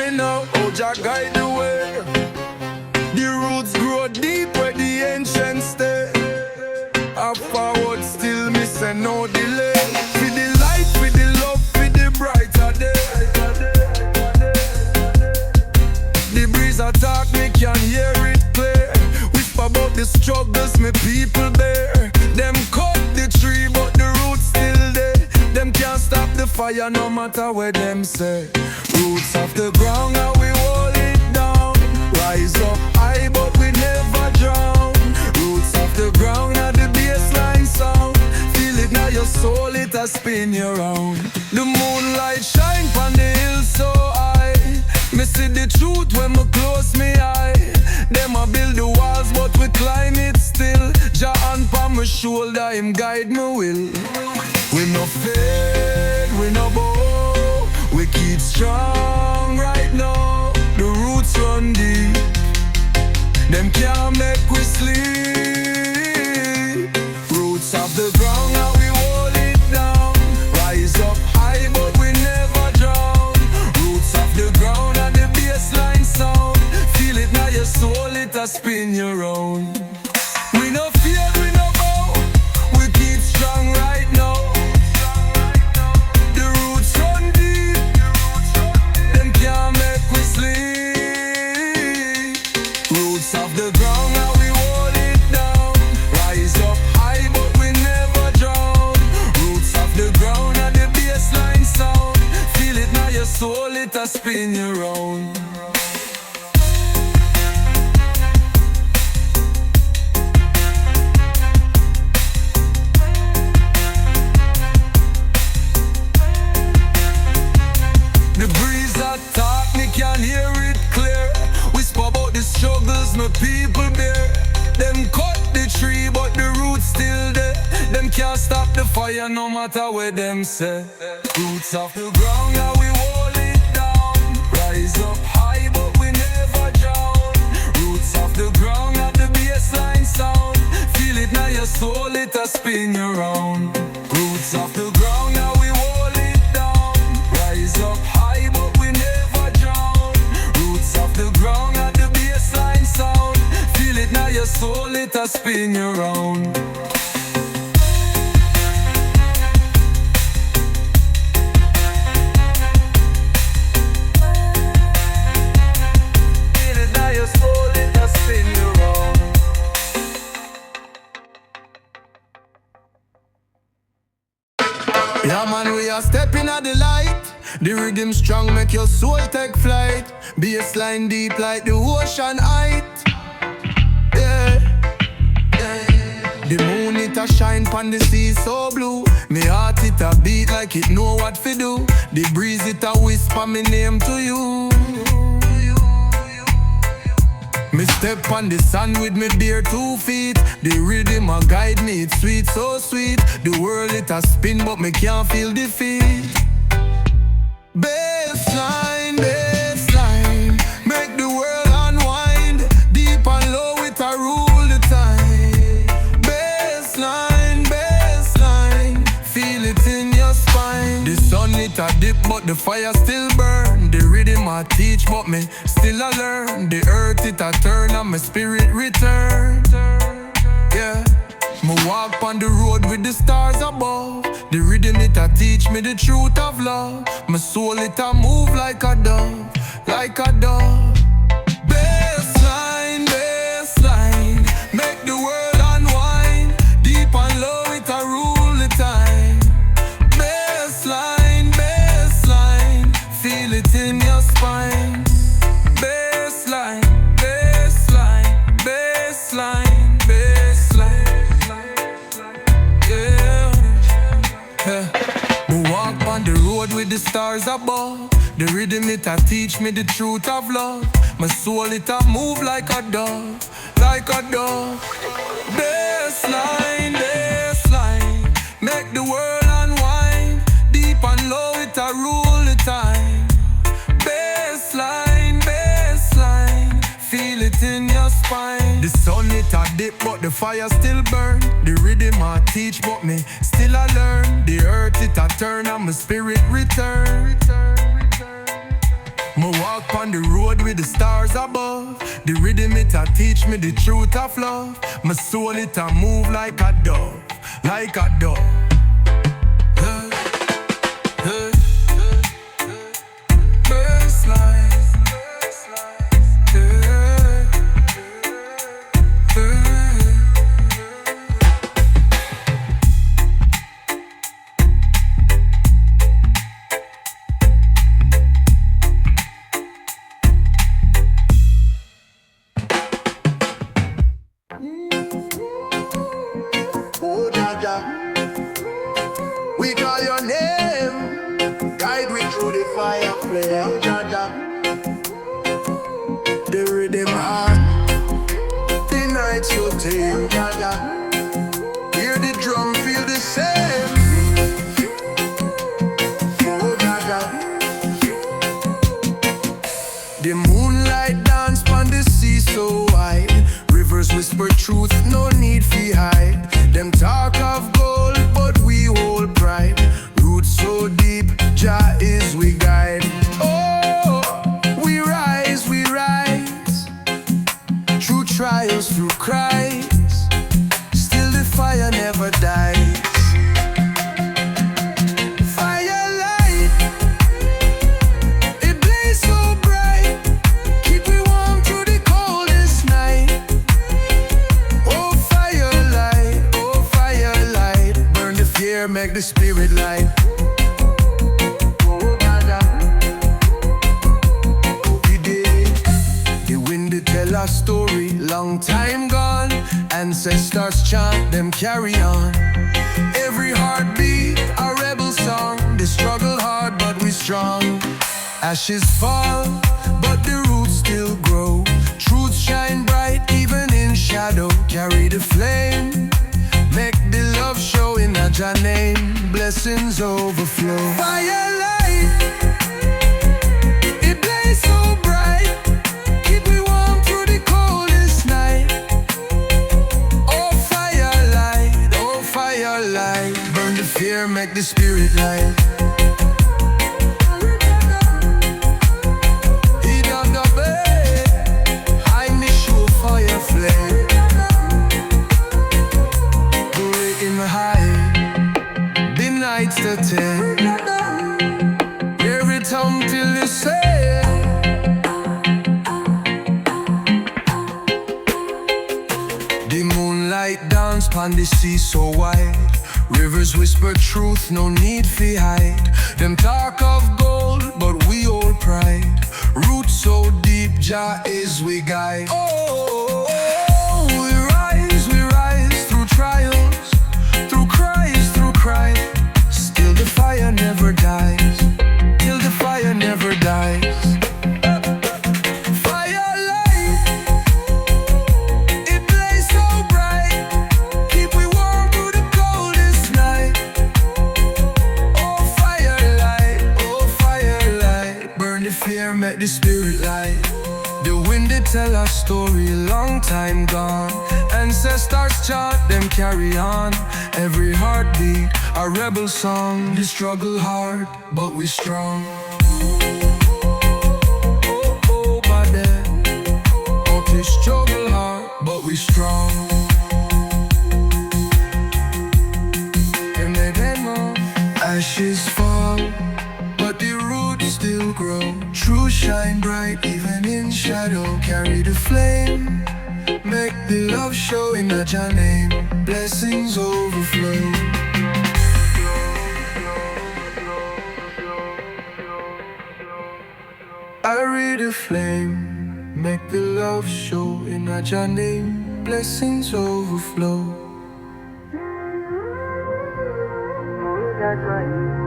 me now, oh Jah guide the way. The roots grow deep where the ancients stay. I forward still, me say no delay. For the light, for the love, for the brighter day. The breeze attack, me can hear it clear. Whisper about the struggles me people bear. Them cut the tree, but the roots still there. Them can't stop the fire, no matter what them say. Roots of the ground, how we hold it down. Rise up high, but we never drown. Roots of the ground, are the bassline sound. Feel it now, your soul, it a spin you round. The moonlight shine from the hill so high. Me see the truth when me close me eye. Them a build the walls, but we climb it still. Jah hand pa my shoulder, him guide me will. We no fade, we no bow. We keep strong right now. The roots run deep. Them can't make we sleep. Roots of the ground, how we hold it down. Rise up high, but we never drown. Roots of the ground and the bassline sound. Feel it now, your soul, it a spin you round. We no fear, we no bow. We keep strong right now. The roots run deep. Them can't make we sleep. Roots of the ground, how we hold it down. Rise up high, but we never drown. Roots of the ground and the bassline sound. Feel it now, your soul, it a spin you round. The breeze attack, me can hear it clear. Whisper about the struggles my people bear. Them cut the tree, but the roots still there. Them can't stop the fire, no matter what them say. Roots of the ground, how we hold it down. Rise up high, but we never drown. Roots of the ground, at the bassline sound. Feel it now, your soul, it a spin you round. Roots of the ground, how we hold it down. Rise up high, but we never drown. Roots of the ground, at the bassline sound. Feel it now, your soul, it a spin you round. Feel it now, your soul, it a spin you round. Yeah man, we are stepping at the light. The rhythm strong, make your soul take flight. Bassline deep like the ocean height. Yeah, yeah. The moon it a shine pon the sea so blue. Me heart it a beat like it know what fi do. The breeze it a whisper me name to you. Me step on the sand with me bare 2 feet. The rhythm a guide me, it's sweet, so sweet. The world it a spin but me can't feel defeat. Bassline, bassline, make the world unwind. Deep and low it a rule the time. Bassline, bassline, feel it in your spine. The sun it a dip but the fire still burn. The rhythm a teach but me still a learn. The earth it a turn and my spirit return. Yeah, me walk on the road with the stars above. The rhythm it a teach me the truth of love. My soul it a move like a dove, like a dove. Bassline, bassline, make the world unwind. Deep and low it a rule the time. Bassline, bassline, feel it in your spine. Bassline, bassline, bassline, bassline. Yeah, yeah. We walk on the road with the stars above. The rhythm it a teach me the truth of love. My soul it a move like a dove, like a dove. Bassline, bassline, make the world unwind. Deep and low it a rule the time. Bassline, bassline, feel it in your spine. The sun it a dip but the fire still burn. The rhythm a teach but me still a learn. The earth it a turn and my spirit return. Me walk on on the road with the stars above. The rhythm it a teach me the truth of love. My soul it a move like a dove, like a dove. Hey, hey, basslines. Hey, hey. We call your name, guide me through the fire flame, Jaja. The rhythm heart, the night so tame, Jaja. Hear the drum, feel the same. Oh, Jaja. The moonlight dance on the sea so wide. Rivers whisper truth, no need for hide. Them talk of gold, but we hold pride. Roots so deep, Jah is we guide. Oh, we rise, we rise. Through trials, through cries. Still the fire never dies. Firelight, it blaze so bright. Keep me warm through the coldest night. Oh, firelight, burn the fear, make the spirit light. Tell our story, long time gone. Ancestors chant, them carry on. Every heartbeat, a rebel song. They struggle hard, but we strong. Ashes fall, but the roots still grow. Truth shine bright, even in shadow. Carry the flame, make the love show in Jah name. Blessings overflow. Firelight, it blaze so bright. Burn the fear, make the spirit light. Heat up the bed, hide me show fire flame. Breaking high, the night's the 10. Every tongue till you say. The moonlight dance pon the sea so wide. Rivers whisper truth, no need for hide. Them talk of gold, but we hold pride. Roots so deep, Jah is we guide. Oh, we rise through trials, through cries, through cries. Still the fire never dies, till the fire never dies. Make the spirit light. The wind they tell our story, a long time gone. Ancestors chant, them carry on. Every heartbeat, a rebel song. The struggle hard, but we strong. Oh, body. Oh, the struggle hard, but we strong. Ashes fall, but the roots still grow. True shine bright, even in shadow. Carry the flame, make the love show in Jah name. Blessings overflow. I read the flame, make the love show in Jah name. Blessings overflow. That's right.